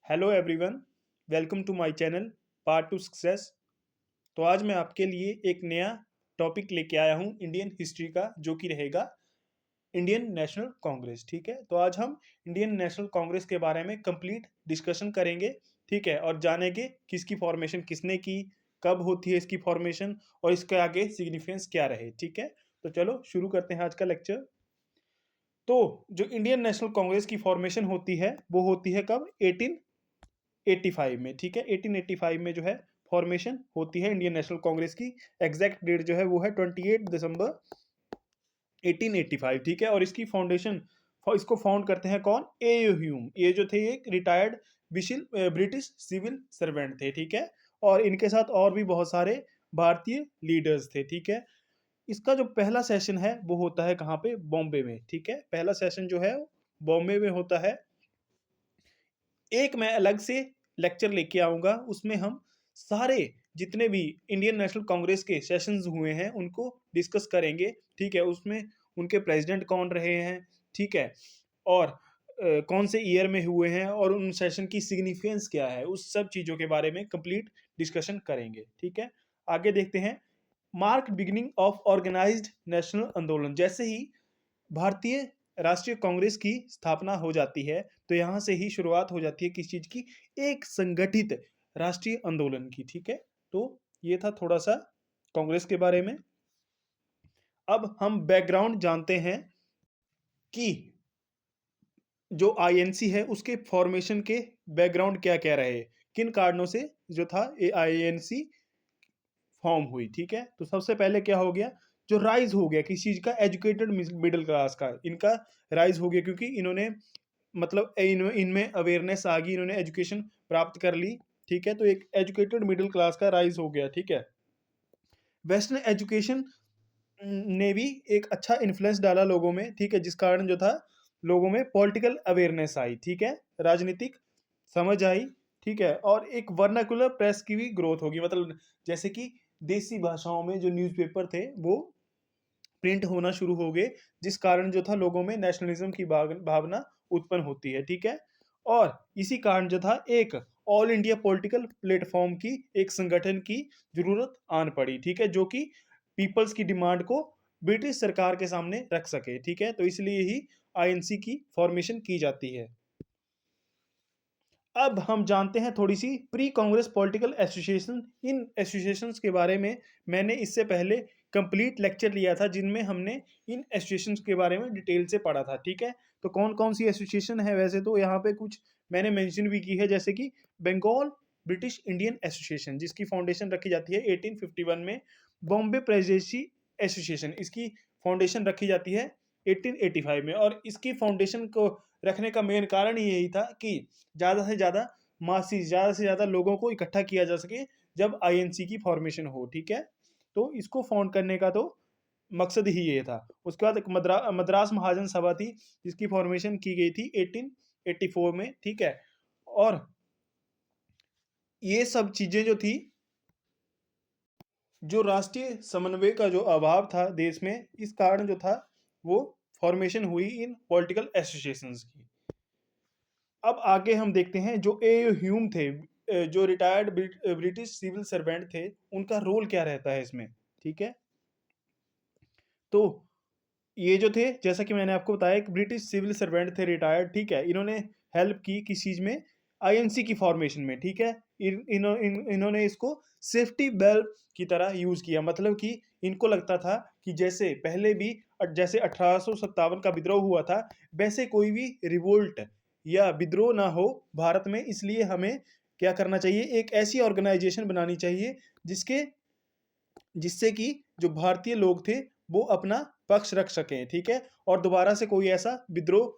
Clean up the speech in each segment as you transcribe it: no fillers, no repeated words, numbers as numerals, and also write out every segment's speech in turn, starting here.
Hello everyone, welcome to my channel part to success. तो आज मैं आपके लिए एक नया टॉपिक लेके आया हूँ इंडियन हिस्ट्री का, जो कि रहेगा इंडियन नेशनल कांग्रेस। ठीक है, तो आज हम इंडियन नेशनल कांग्रेस के बारे में कंप्लीट डिस्कशन करेंगे। ठीक है, और जानेंगे किसकी फॉर्मेशन किसने की, कब होती है इसकी फॉर्मेशन और इसके आगे सिग्निफिकेंस क्या रहे। ठीक है, तो चलो शुरू करते हैं आज का लेक्चर। तो जो इंडियन नेशनल कांग्रेस की फॉर्मेशन होती है वो होती है कब? 1885 में। ठीक है, 1885 में जो है फॉर्मेशन होती है इंडियन नेशनल कांग्रेस की। एग्जैक्ट डेट जो है वो है 28 दिसंबर 1885। ठीक है, और इसकी फाउंडेशन इसको फाउंड करते हैं कौन? ए ह्यूम। ये जो थे एक रिटायर्ड ब्रिटिश सिविल सर्वेंट थे। ठीक है, और इनके साथ और भी बहुत सारे भारतीय लीडर्स थे। ठीक है, इसका जो पहला सेशन है वो होता है कहाँ पे? बॉम्बे में। ठीक है, पहला सेशन जो है बॉम्बे में होता है। एक मैं अलग से लेक्चर लेके आऊँगा, उसमें हम सारे जितने भी इंडियन नेशनल कांग्रेस के सेशंस हुए हैं उनको डिस्कस करेंगे। ठीक है, उसमें उनके प्रेसिडेंट कौन रहे हैं, ठीक है, और कौन से ईयर में हुए हैं और उन सेशन की सिग्निफिकेंस क्या है, उस सब चीज़ों के बारे में कंप्लीट डिस्कशन करेंगे। ठीक है, आगे देखते हैं। Mark beginning of organized national आंदोलन। जैसे ही भारतीय राष्ट्रीय कांग्रेस की स्थापना हो जाती है तो यहाँ से ही शुरुआत हो जाती है किस चीज की? एक संगठित राष्ट्रीय आंदोलन की। ठीक है, तो ये था थोड़ा सा कांग्रेस के बारे में। अब हम बैकग्राउंड जानते हैं कि जो आईएनसी है उसके फॉर्मेशन के बैकग्राउंड क्या क्या रहे, किन कारणों से जो था ये आईएनसी फॉर्म हुई। ठीक है, तो सबसे पहले क्या हो गया? जो राइज हो गया किस चीज का? एजुकेटेड मिडिल क्लास का इनका राइज हो गया, क्योंकि इन्होंने मतलब इनमें अवेयरनेस आ गई, इन्होंने एजुकेशन प्राप्त कर ली। ठीक है, तो एक एजुकेटेड मिडिल क्लास का राइज हो गया। ठीक है, वेस्टर्न एजुकेशन ने भी एक अच्छा इन्फ्लुएंस डाला लोगों में। ठीक है, जिस कारण जो था लोगों में पॉलिटिकल अवेयरनेस आई। ठीक है, राजनीतिक समझ आई। ठीक है, और एक वर्नाकुलर प्रेस की भी ग्रोथ होगी, मतलब जैसे कि देसी भाषाओं में जो न्यूज़पेपर थे वो प्रिंट होना शुरू हो गए, जिस कारण जो था लोगों में नेशनलिज्म की भावना उत्पन्न होती है। ठीक है, और इसी कारण जो था एक ऑल इंडिया पॉलिटिकल प्लेटफॉर्म की, एक संगठन की जरूरत आन पड़ी। ठीक है, जो कि पीपल्स की डिमांड को ब्रिटिश सरकार के सामने रख सके। ठीक है, तो इसलिए ही आईएनसी की फॉर्मेशन की जाती है। अब हम जानते हैं थोड़ी सी प्री कांग्रेस पॉलिटिकल एसोसिएशन। इन एसोसिएशंस के बारे में मैंने इससे पहले कंप्लीट लेक्चर लिया था, जिनमें हमने इन एसोसिएशंस के बारे में डिटेल से पढ़ा था। ठीक है, तो कौन कौन सी एसोसिएशन है? वैसे तो यहाँ पे कुछ मैंने मेंशन भी की है, जैसे कि बंगाल ब्रिटिश इंडियन एसोसिएशन, जिसकी फाउंडेशन रखी जाती है 1851 में। बॉम्बे प्रेसिडेंसी एसोसिएशन, इसकी फाउंडेशन रखी जाती है 1885 में, और इसकी फाउंडेशन को रखने का मेन कारण ही यही था कि ज़्यादा से ज़्यादा मासिस, ज़्यादा से ज़्यादा लोगों को इकट्ठा किया जा सके जब आईएनसी की फॉर्मेशन हो। ठीक है, तो इसको फाउंड करने का तो मकसद ही ये था। उसके बाद एक मद्रास महाजन सभा थी, जिसकी फॉर्मेशन की गई थी 1884 में। ठीक है, और ये सब चीज़ें जो थी, जो राष्ट्रीय समन्वय का जो अभाव था देश में, इस कारण जो था वो फॉर्मेशन हुई इन पॉलिटिकल एसोसिएशंस की। अब आगे हम देखते हैं जो ए ह्यूम थे, जो रिटायर्ड ब्रिटिश सिविल सर्वेंट थे, उनका रोल क्या रहता है इसमें। ठीक है, तो ये जो थे, जैसा कि मैंने आपको बताया, एक ब्रिटिश सिविल सर्वेंट थे रिटायर्ड। ठीक है, इन्होंने हेल्प की किस चीज़ में? आईएनसी की फॉर्मेशन में। ठीक है, इन्होंने इसको सेफ्टी बेल्ट की तरह यूज़ किया, मतलब कि इनको लगता था कि जैसे पहले भी जैसे 1857 का विद्रोह हुआ था, वैसे कोई भी रिवोल्ट या विद्रोह ना हो भारत में, इसलिए हमें क्या करना चाहिए? एक ऐसी ऑर्गेनाइजेशन बनानी चाहिए जिसके जिससे कि जो भारतीय लोग थे वो अपना पक्ष रख सकें। ठीक है, और दोबारा से कोई ऐसा विद्रोह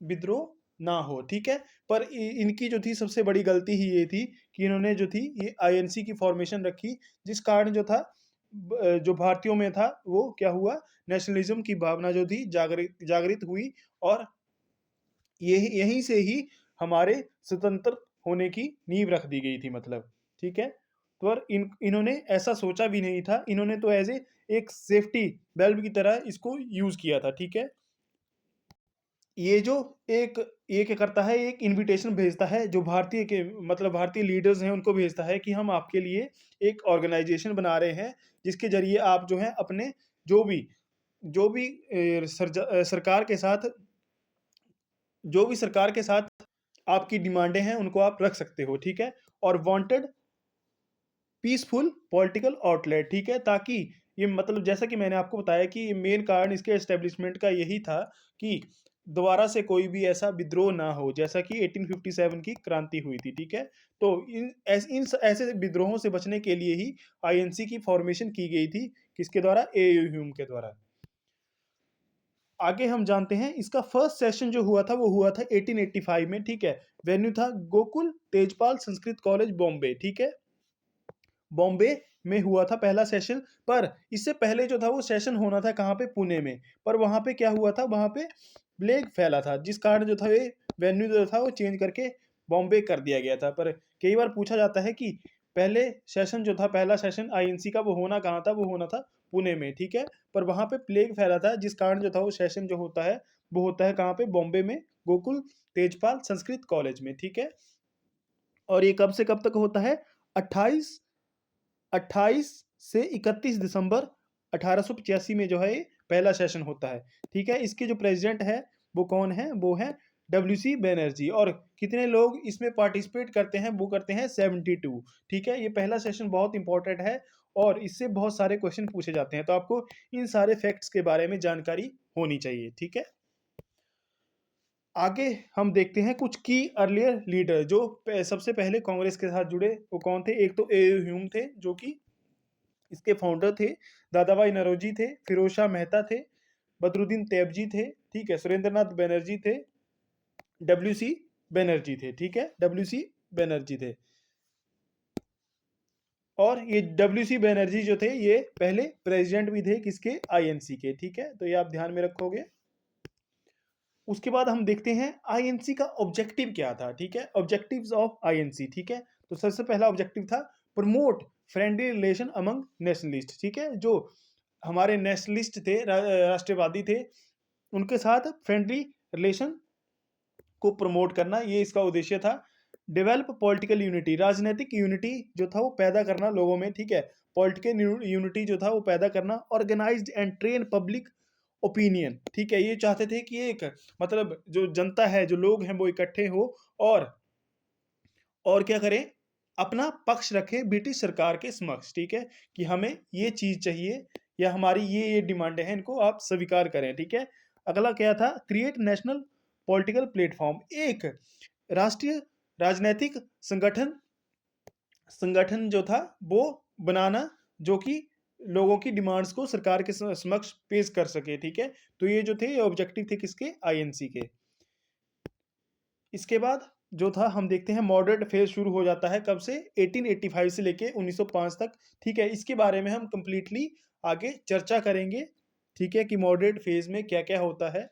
विद्रोह ना हो। ठीक है, पर इनकी जो थी सबसे बड़ी गलती ही ये थी कि इन्होंने जो थी ये आईएनसी की फॉर्मेशन रखी, जिस कारण जो था जो भारतीयों में था वो क्या हुआ? नेशनलिज्म की भावना जो थी जागृत जागृत हुई, और यही यहीं से ही हमारे स्वतंत्र होने की नींव रख दी गई थी, मतलब। ठीक है, पर इन्होंने ऐसा सोचा भी नहीं था, इन्होंने तो एक सेफ्टी वेल्व की तरह इसको यूज किया था। ठीक है, ये जो एक ये क्या करता है, एक इनविटेशन भेजता है जो भारतीय के मतलब भारतीय लीडर्स हैं उनको भेजता है कि हम आपके लिए एक ऑर्गेनाइजेशन बना रहे हैं जिसके जरिए आप जो है अपने जो भी सरकार के साथ जो भी सरकार के साथ आपकी डिमांडें हैं उनको आप रख सकते हो, ठीक है। और वांटेड पीसफुल पॉलिटिकल आउटलेट, ठीक है, ताकि ये मतलब जैसा कि मैंने आपको बताया कि ये मेन कारण इसके एस्टेब्लिशमेंट का यही था कि दोबारा से कोई भी ऐसा विद्रोह ना हो जैसा कि 1857 की क्रांति हुई थी, ठीक है। तो ऐसे विद्रोहों से बचने के लिए ही आईएनसी की फॉर्मेशन की गई थी, किसके द्वारा, एयू ह्यूम के द्वारा। आगे हम जानते हैं इसका फर्स्ट सेशन जो हुआ था वो हुआ था 1885 में, ठीक है। वेन्यू था गोकुल तेजपाल संस्कृत कॉलेज बॉम्बे, ठीक है। बॉम्बे में हुआ था पहला सेशन। पर इससे पहले जो था वो सेशन होना था कहाँ पे, पुणे में। पर वहाँ पे क्या हुआ था, वहाँ पे प्लेग फैला था जिस कारण जो था ये वेन्यू जो था वो चेंज करके बॉम्बे कर दिया गया था। पर कई बार पूछा जाता है कि पहले सेशन जो था, पहला सेशन आईएनसी का, वो होना कहाँ था, वो होना था पुणे में, ठीक है। पर वहाँ पे प्लेग फैला था जिस कारण जो था वो सेशन जो होता है वो होता है कहाँ पे, बॉम्बे में, गोकुल तेजपाल संस्कृत कॉलेज में, ठीक है। और ये कब से कब तक होता है, 28 28 से 31 दिसंबर 1885 में जो है ये पहला सेशन होता है, ठीक है। इसके जो प्रेसिडेंट है वो कौन है, वो है डब्ल्यू सी बैनर्जी। और कितने लोग इसमें पार्टिसिपेट करते हैं, वो करते हैं 72, ठीक है। ये पहला सेशन बहुत इंपॉर्टेंट है और इससे बहुत सारे क्वेश्चन पूछे जाते हैं, तो आपको इन सारे फैक्ट्स के बारे में जानकारी होनी चाहिए, ठीक है। आगे हम देखते हैं कुछ की अर्लियर लीडर जो सबसे पहले कांग्रेस के साथ जुड़े, वो कौन थे। एक तो ए ह्यूम थे जो कि इसके फाउंडर थे। दादाभाई नौरोजी थे, फिरोज शाह मेहता थे, बदरुद्दीन तैयबजी थे, ठीक है, सुरेंद्रनाथ बनर्जी थे, डब्ल्यू सी बनर्जी थे, ठीक है, डब्ल्यू सी बनर्जी थे। और ये डब्ल्यू सी बनर्जी जो थे ये पहले प्रेसिडेंट भी थे किसके, आईएनसी के, ठीक है। तो ये आप ध्यान में रखोगे। उसके बाद हम देखते हैं आईएनसी का ऑब्जेक्टिव क्या था, ठीक है, ऑब्जेक्टिव्स ऑफ आईएनसी, ठीक है। तो सबसे पहला ऑब्जेक्टिव था promote friendly relation among nationalist, ठीक है। जो हमारे नेशनलिस्ट थे, राष्ट्रवादी थे, उनके साथ फ्रेंडली रिलेशन को प्रमोट करना, ये इसका उद्देश्य था। डेवलप पॉलिटिकल यूनिटी, राजनीतिक यूनिटी जो था वो पैदा करना लोगों में, ठीक है। पॉलिटिकल यूनिटी जो था वो पैदा करना। Organized and train public opinion, ठीक है। ये चाहते थे कि एक मतलब जो जनता है, जो लोग हैं, वो इकट्ठे हो और क्या करें, अपना पक्ष रखें ब्रिटिश सरकार के समक्ष, ठीक है, कि हमें ये चीज चाहिए या हमारी ये डिमांडें हैं, इनको आप स्वीकार करें, ठीक है। अगला क्या था, क्रिएट नेशनल पॉलिटिकल प्लेटफॉर्म, एक राष्ट्रीय राजनीतिक संगठन संगठन जो था वो बनाना, जो कि लोगों की डिमांड्स को सरकार के समक्ष पेश कर सके, ठीक है। तो ये जो थे ये ऑब्जेक्टिव थे किसके, आईएनसी के। इसके बाद जो था हम देखते हैं मॉडरेट फेज शुरू हो जाता है कब से, 1885 से लेके 1905 तक, ठीक है। इसके बारे में हम कंप्लीटली आगे चर्चा करेंगे, ठीक है, कि मॉडरेट फेज में क्या क्या होता है।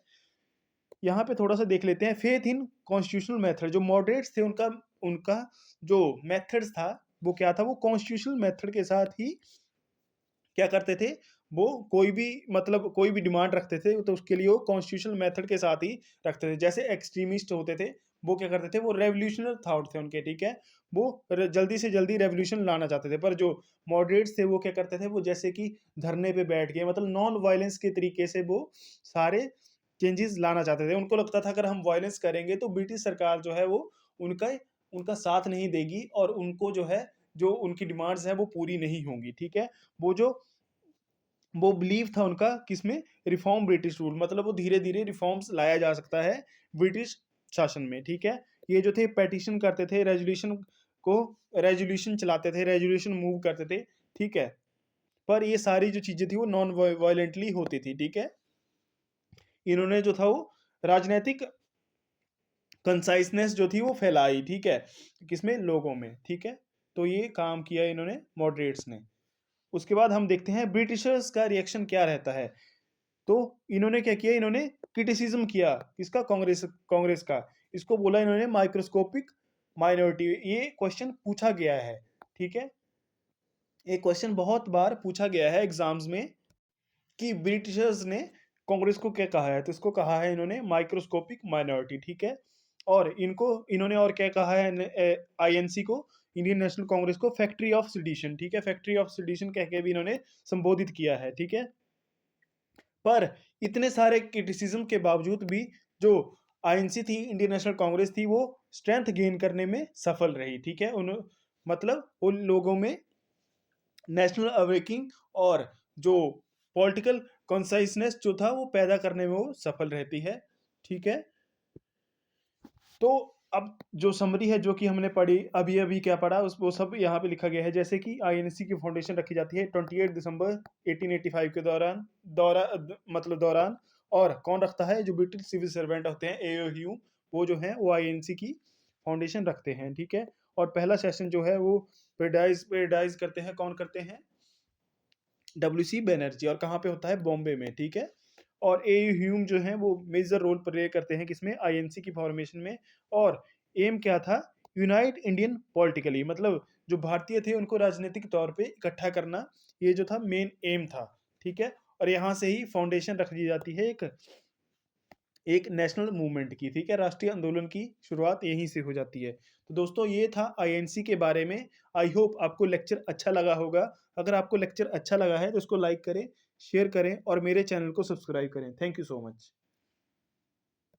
यहाँ पे थोड़ा सा देख लेते हैं फेथ इन कॉन्स्टिट्यूशनल मेथड। जो मॉडरेट्स थे उनका उनका जो मेथड्स था वो क्या था, वो कॉन्स्टिट्यूशनल मेथड के साथ ही क्या करते थे, वो कोई भी मतलब कोई भी डिमांड रखते थे तो उसके लिए वो कॉन्स्टिट्यूशनल मेथड के साथ ही रखते थे। जैसे एक्सट्रीमिस्ट होते थे, वो क्या करते थे, वो रेवोल्यूशनरी थॉट थे उनके, ठीक है। वो जल्दी से जल्दी रेवोल्यूशन लाना चाहते थे। पर जो मॉडरेट्स थे वो क्या करते थे, वो जैसे कि धरने पे बैठ गए, मतलब नॉन वायलेंस के तरीके से वो सारे चेंजेस लाना चाहते थे। उनको लगता था अगर हम वायलेंस करेंगे तो ब्रिटिश सरकार जो है वो उनका उनका साथ नहीं देगी और उनको जो है, जो उनकी डिमांड्स हैं वो पूरी नहीं होंगी, ठीक है। वो जो वो बिलीव था उनका किसमें, रिफॉर्म ब्रिटिश रूल, मतलब वो धीरे धीरे रिफॉर्म्स लाया जा सकता है ब्रिटिश शासन में, ठीक है। ये जो थे पेटिशन करते थे, रेजोल्यूशन चलाते थे, रेजोल्यूशन मूव करते थे, ठीक है। पर ये सारी जो चीजें थी वो नॉन वायलेंटली होती थी, ठीक है। इन्होंने जो था वो राजनीतिक कंसाइसनेस जो थी वो फैलाई, ठीक है, किसमें, लोगों में, ठीक है। तो ये काम किया इन्होंने मॉडरेट्स ने। उसके बाद हम देखते हैं ब्रिटिशर्स का रिएक्शन क्या रहता है। तो इन्होंने क्या किया, इन्होंने क्रिटिसिज्म किया किसका, कांग्रेस कांग्रेस का। इसको बोला इन्होंने माइक्रोस्कोपिक माइनॉरिटी। ये क्वेश्चन पूछा गया है, ठीक है। ये क्वेश्चन बहुत बार पूछा गया है एग्जाम्स में कि ब्रिटिशर्स ने कांग्रेस को क्या कहा है, तो इसको कहा है इन्होंने माइक्रोस्कोपिक माइनॉरिटी, ठीक है। और इन्होंने और क्या कहा है आईएनसी को, इंडियन नेशनल कांग्रेस को, फैक्ट्री ऑफ सेडिशन, ठीक है। फैक्ट्री ऑफ सेडिशन कह के भी इन्होंने संबोधित किया है, ठीक है। पर इतने सारे क्रिटिसिज्म के बावजूद भी जो आईएनसी थी, इंडियन नेशनल कांग्रेस थी, वो स्ट्रेंथ गेन करने में सफल रही, ठीक है। उन मतलब उन लोगों में नेशनल अवेकिंग और जो पॉलिटिकल कॉन्साइसनेस जो था वो पैदा करने में वो सफल रहती है, ठीक है। तो अब जो समरी है जो कि हमने पढ़ी अभी अभी क्या पढ़ा उस वो सब यहाँ पे लिखा गया है। जैसे कि आईएनसी की फाउंडेशन रखी जाती है 28 दिसंबर 1885 के दौरान। और कौन रखता है, जो ब्रिटिश सिविल सर्वेंट होते हैं एओयू, वो जो है वो आईएनसी की फाउंडेशन रखते हैं, ठीक है। और पहला सेशन जो है वो पेडाइज करते हैं, कौन करते हैं, डब्ल्यूसी बनर्जी। और कहाँ पे होता है, बॉम्बे में, ठीक है। और ए ह्यूम जो है वो मेजर रोल प्ले करते हैं किसमें, आईएनसी की फॉर्मेशन में। और एम क्या था, यूनाइट इंडियन पॉलिटिकली, मतलब जो भारतीय थे उनको राजनीतिक तौर पे इकट्ठा करना, ये जो था मेन एम था, ठीक है। और यहाँ से ही फाउंडेशन रख दी जाती है एक नेशनल मूवमेंट की, ठीक है। राष्ट्रीय आंदोलन की शुरुआत यहीं से हो जाती है। तो दोस्तों ये था आईएनसी के बारे में। आई होप आपको लेक्चर अच्छा लगा होगा। अगर आपको लेक्चर अच्छा लगा है तो इसको लाइक करें, शेयर करें और मेरे चैनल को सब्सक्राइब करें। Thank you so much.